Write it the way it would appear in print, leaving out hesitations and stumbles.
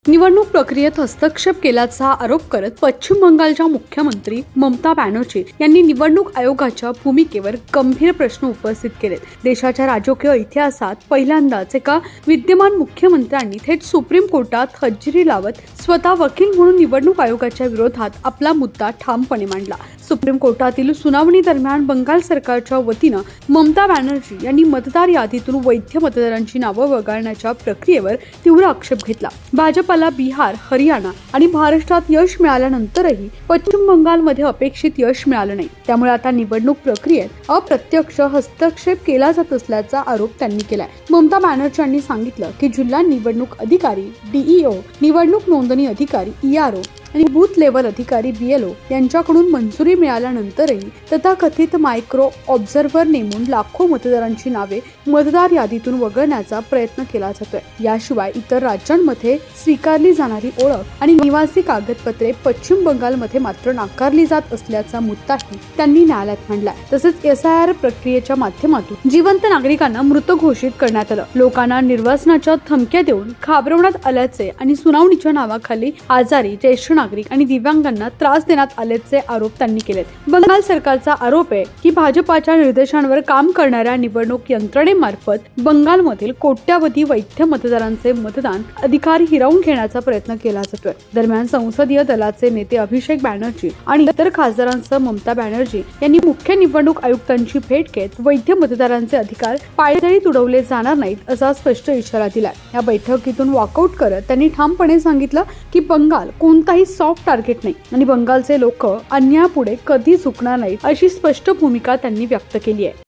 निवडणूक प्रक्रियेत हस्तक्षेप केल्याचा आरोप करत पश्चिम बंगालच्या मुख्यमंत्री ममता बॅनर्जी यांनी निवडणूक आयोगाच्या भूमिकेवर गंभीर प्रश्न उपस्थित केले। देशाच्या राजकीय इतिहासात पहिल्यांदाच एका विद्यमान मुख्यमंत्र्यांनी थेट सुप्रीम कोर्टात हजेरी लावत स्वतः वकील म्हणून निवडणूक आयोगाच्या विरोधात आपला मुद्दा ठामपणे मांडला। सुप्रीम कोर्टातील सुनावणी दरम्यान बंगाल सरकारच्या वतीनं ममता बॅनर्जी यांनी मतदार यादीतून वैध मतदारांची नावं वगळण्याच्या प्रक्रियेवर तीव्र आक्षेप घेतला। भाजपला बिहार, हरियाणा आणि महाराष्ट्रात यश मिळाल्यानंतरही पश्चिम बंगालमध्ये अपेक्षित यश मिळालं नाही। त्यामुळे आता निवडणूक प्रक्रियेत अप्रत्यक्ष हस्तक्षेप केला जात असल्याचा आरोप त्यांनी केलाय। ममता बॅनर्जी यांनी सांगितलं की जिल्हा निवडणूक अधिकारी DEO, निवडणूक नोंदणी अधिकारी ERO आणि बूथ लेवल अधिकारी BLO यांच्याकडून मंजुरी मिळाल्यानंतरही तथाकथित मायक्रो ऑब्झर्व्हर नेमून लाखो मतदारांची नावे मतदार यादीतून वगळण्याचा प्रयत्न केला जातोय। याशिवाय इतर राज्यांमध्ये स्वीकारली जाणारी ओळख आणि निवासी कागदपत्रे पश्चिम बंगालमध्ये मात्र नाकारली जात असल्याचा मुद्दाही त्यांनी न्यायालयात मांडलाय। तसेच SIR प्रक्रियेच्या माध्यमातून जिवंत नागरिकांना मृत घोषित करण्यात आलं, लोकांना निर्वासनाच्या धमक्या देऊन घाबरवण्यात आल्याचे आणि सुनावणीच्या नावाखाली आजारी, ज्येष्ठ नागरिक आणि दिव्यांगांना त्रास देण्यात आल्याचे आरोप त्यांनी केलेत। बंगाल सरकारचा आरोप आहे की भाजपाच्या निर्देशांवर काम करणाऱ्या निवडणूक यंत्रणेमार्फत बंगालमधील कोट्यावधी वैध मतदारांचे मतदान अधिकार हिरावून घेण्याचा प्रयत्न केला जातोय। दरम्यान संसदीय दलाचे नेते अभिषेक बॅनर्जी आणि इतर खासदारांसह ममता बॅनर्जी यांनी मुख्य निवडणूक आयुक्तांची भेट घेत वैध मतदारांचे अधिकार पायदळी तुडवले जाणार नाहीत असा स्पष्ट इशारा दिलाय। या बैठकीतून वॉकआउट करत त्यांनी ठामपणे सांगितलं की बंगाल कोणताही सॉफ्ट टार्गेट नाही आणि बंगालचे लोक अन्यायापुढे कधी झुकणार नाहीत अशी स्पष्ट भूमिका त्यांनी व्यक्त केली आहे।